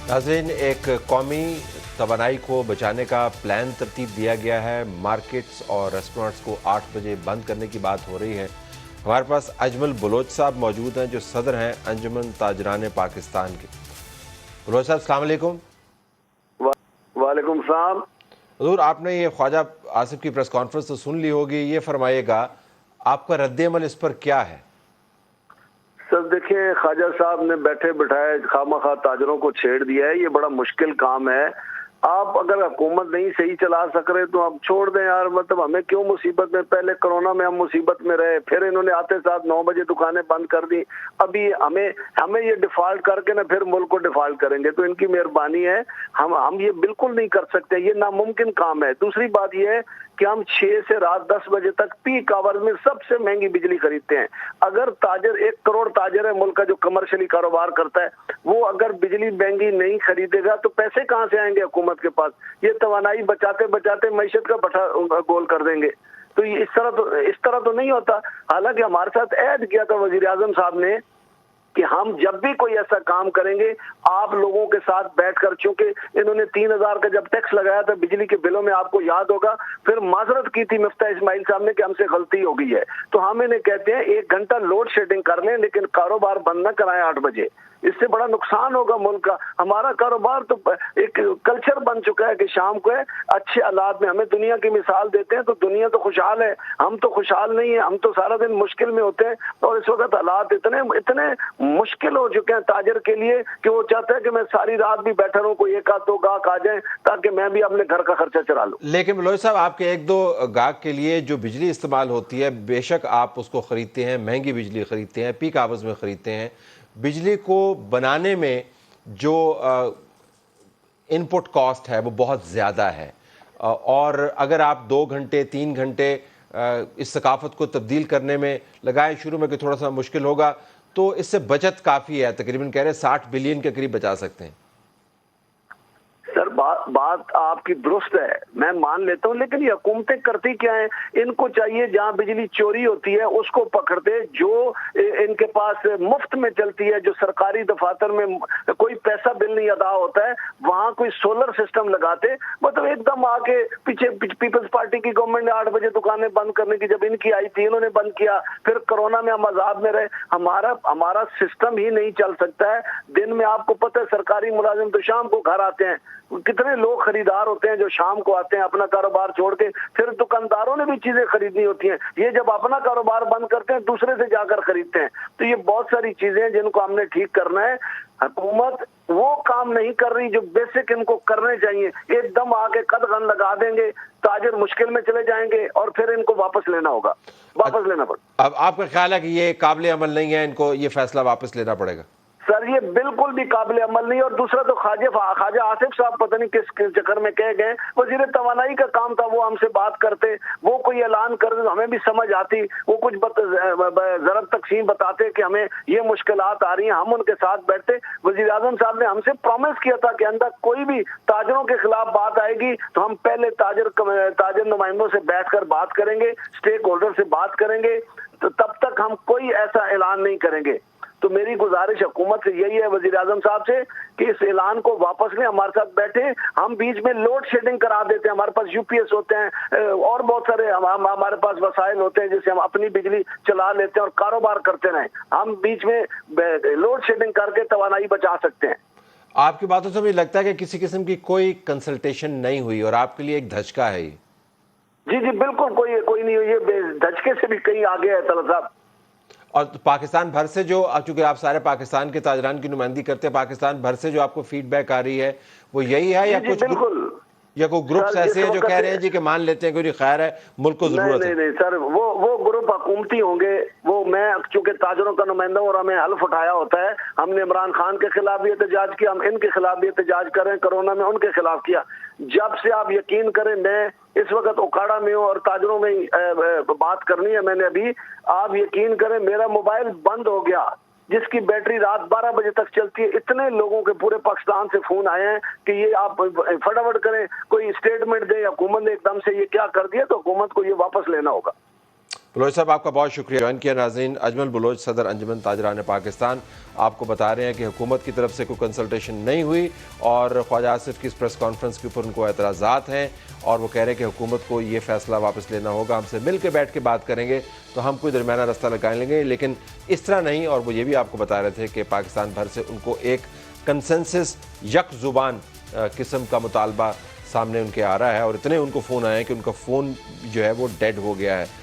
नाज़रीन, एक कौमी तवानाई को बचाने का प्लान तरतीब दिया गया है। मार्केट्स और रेस्टोरेंट्स को 8 बजे बंद करने की बात हो रही है। हमारे पास अजमल बलोच साहब मौजूद हैं, जो सदर हैं अंजुमन ताजरान पाकिस्तान के। बलोच साहब, अस्सलाम वालेकुम। वालेकुम सलाम। हुजूर, आपने ये ख्वाजा आसिफ की प्रेस कॉन्फ्रेंस तो सुन ली होगी, ये फरमाइएगा आपका रद्द-ए-अमल इस पर क्या है? सर देखिए, ख्वाजा साहब ने बैठे बिठाए खामखा ताजरों को छेड़ दिया है। ये बड़ा मुश्किल काम है। आप अगर हुकूमत नहीं सही चला सक रहे तो आप छोड़ दें यार। मतलब हमें क्यों मुसीबत में, पहले कोरोना में हम मुसीबत में रहे, फिर इन्होंने आते साथ 9 बजे दुकानें बंद कर दी। अभी हमें ये डिफॉल्ट करके ना फिर मुल्क को डिफॉल्ट करेंगे, तो इनकी मेहरबानी है। हम ये बिल्कुल नहीं कर सकते, ये नामुमकिन काम है। दूसरी बात ये है कि हम 6 से रात 10 बजे तक पीक आवर्स में सबसे महंगी बिजली खरीदते हैं। अगर ताजर 1 करोड़ ताजर है मुल्क का जो कमर्शियली कारोबार करता है, वो अगर बिजली महंगी नहीं खरीदेगा तो पैसे कहाँ से आएंगे हुकूमत के पास? ये तवानाई बचाते बचाते मैशत का भट्ठा गोल कर देंगे। तो इस तरह तो नहीं होता। हालांकि हमारे साथ ऐद किया था वजीर आजम साहब ने कि हम जब भी कोई ऐसा काम करेंगे आप लोगों के साथ बैठकर, चूंकि इन्होंने 3000 का जब टैक्स लगाया था बिजली के बिलों में, आपको याद होगा, फिर माजरत की थी मिफ्ता इस्माइल साहब ने कि हमसे गलती हो गई है। तो हम इन्हें कहते हैं 1 घंटा लोड शेडिंग कर लें, लेकिन कारोबार बंद न कराएं 8 बजे। इससे बड़ा नुकसान होगा मुल्क का। हमारा कारोबार तो एक कल्चर बन चुका है कि शाम को है अच्छे हालात में। हमें दुनिया की मिसाल देते हैं तो दुनिया तो खुशहाल है, हम तो खुशहाल नहीं है। हम तो सारा दिन मुश्किल में होते हैं, और इस वक्त हालात इतने मुश्किल हो चुके हैं ताजर के लिए कि वो चाहते हैं कि मैं सारी रात भी बैठा रहूं, कोई एक आध दो गाहक आ जाए ताकि मैं भी अपने घर का खर्चा चला लूं। लेकिन बलोच साहब, आपके 1-2 गाहक के लिए जो बिजली इस्तेमाल होती है, बेशक आप उसको खरीदते हैं, महंगी बिजली खरीदते हैं, पीक आवर्स में खरीदते हैं। बिजली को बनाने में जो इनपुट कॉस्ट है वो बहुत ज़्यादा है, और अगर आप 2 घंटे 3 घंटे इस सकाफत को तब्दील करने में लगाएं, शुरू में कि थोड़ा सा मुश्किल होगा, तो इससे बचत काफ़ी है। तकरीबन कह रहे हैं 60 बिलियन के करीब बचा सकते हैं। सर बात आपकी दुरुस्त है, मैं मान लेता हूँ, लेकिन ये हुकूमतें करती क्या है? इनको चाहिए जहाँ बिजली चोरी होती है उसको पकड़ते, जो इनके पास मुफ्त में चलती है, जो सरकारी दफातर में कोई पैसा बिल नहीं अदा होता है, वहाँ कोई सोलर सिस्टम लगाते। मतलब एकदम आके पीछे पीपल्स पार्टी की गवर्नमेंट ने 8 बजे दुकानें बंद करने की जब इनकी आई थी, इन्होंने बंद किया। फिर कोरोना में हम अजाब में रहे। हमारा सिस्टम ही नहीं चल सकता है। दिन में आपको पता है सरकारी मुलाजिम तो शाम को घर आते हैं, कितने लोग खरीदार होते हैं जो शाम को आते हैं अपना कारोबार छोड़ के। फिर दुकानदारों ने भी चीजें खरीदनी होती हैं, ये जब अपना कारोबार बंद करते हैं दूसरे से जाकर खरीदते हैं। तो ये बहुत सारी चीजें हैं जिनको हमने ठीक करना है। हुकूमत वो काम नहीं कर रही जो बेसिक इनको करने चाहिए। एकदम आके कदगन लगा देंगे, ताजर मुश्किल में चले जाएंगे और फिर इनको वापस लेना होगा, वापस लेना पड़ेगा। अब आपका ख्याल है कि ये काबिल अमल नहीं है, इनको ये फैसला वापस लेना पड़ेगा? सर ये बिल्कुल भी काबिल अमल नहीं। और दूसरा तो ख्वाजा आसिफ साहब पता नहीं किस चक्कर में कह गए। वजीर तवानाई का काम था, वो हमसे बात करते, वो कोई ऐलान करते तो हमें भी समझ आती। वो कुछ ज़रब तकसीम बताते कि हमें ये मुश्किलात आ रही हैं, हम उनके साथ बैठते। वजीर आजम साहब ने हमसे प्रॉमिस किया था कि अंदर कोई भी ताजरों के खिलाफ बात आएगी तो हम पहले ताजर नुमाइंदों से बैठकर बात करेंगे, स्टेक होल्डर से बात करेंगे। तो तब तक हम कोई ऐसा ऐलान नहीं करेंगे। तो मेरी गुजारिश हुकूमत से यही है, वजीर आजम साहब से, कि इस ऐलान को वापस लें, हमारे साथ बैठे। हम बीच में लोड शेडिंग करा देते हैं, हमारे पास यूपीएस होते हैं और बहुत सारे हमारे पास वसाइल होते हैं जिससे हम अपनी बिजली चला लेते हैं और कारोबार करते रहें। हम बीच में लोड शेडिंग करके तवानाई बचा सकते हैं। आपकी बातों से मुझे लगता है कि किसी किस्म की कोई कंसल्टेशन नहीं हुई और आपके लिए एक धचका है ये। जी बिल्कुल कोई नहीं हुई। ये धचके से भी कहीं आगे है तलत साहब। और पाकिस्तान भर से जो, चूंकि आप सारे पाकिस्तान के ताजरान की नुमाइंदगी करते हैं, पाकिस्तान भर से जो आपको फीडबैक आ रही है वो यही है, या कुछ ग्रुप्स ऐसे हैं जो कह रहे हैं जी कि मान लेते हैं कोई खैर है, मुल्क को जरूरत है? नहीं सर, वो ग्रुप हुकूमती होंगे। वो मैं चूंकि ताजरों का नुमाइंदा और हमें हल्फ उठाया होता है, हमने इमरान खान के खिलाफ भी एहतजाज किया, हम इनके खिलाफ भी एहतजाज कर रहे हैं, कोरोना में उनके खिलाफ किया। जब से आप यकीन करें, मैं इस वक्त उकाड़ा में हूँ और ताजरों में बात करनी है मैंने अभी, आप यकीन करें मेरा मोबाइल बंद हो गया जिसकी बैटरी रात 12 बजे तक चलती है। इतने लोगों के पूरे पाकिस्तान से फोन आए हैं कि ये आप फटाफट करें, कोई स्टेटमेंट दें। हुकूमत ने एकदम से ये क्या कर दिया, तो हुकूमत को ये वापस लेना होगा। बलोच साहब आपका बहुत शुक्रिया ज्वाइन किया। नाज़रीन, अजमल बलोच सदर अंजुमन ताजरान पाकिस्तान आपको बता रहे हैं कि हुकूमत की तरफ से कोई कंसल्टेशन नहीं हुई और ख्वाजा आसिफ की इस प्रेस कॉन्फ्रेंस के ऊपर उनको एतराज़ात हैं और वो कह रहे हैं कि हुकूमत को ये फैसला वापस लेना होगा, हमसे मिल के बैठ के बात करेंगे तो हम कोई दरमियाना रास्ता लगा लेंगे, लेकिन इस तरह नहीं। और वो ये भी आपको बता रहे थे कि पाकिस्तान भर से उनको एक कंसेंसस यक ज़ुबान किस्म का मुतालबा सामने उनके आ रहा है और इतने उनको फ़ोन आए हैं कि उनका फ़ोन जो है वो डेड हो गया है।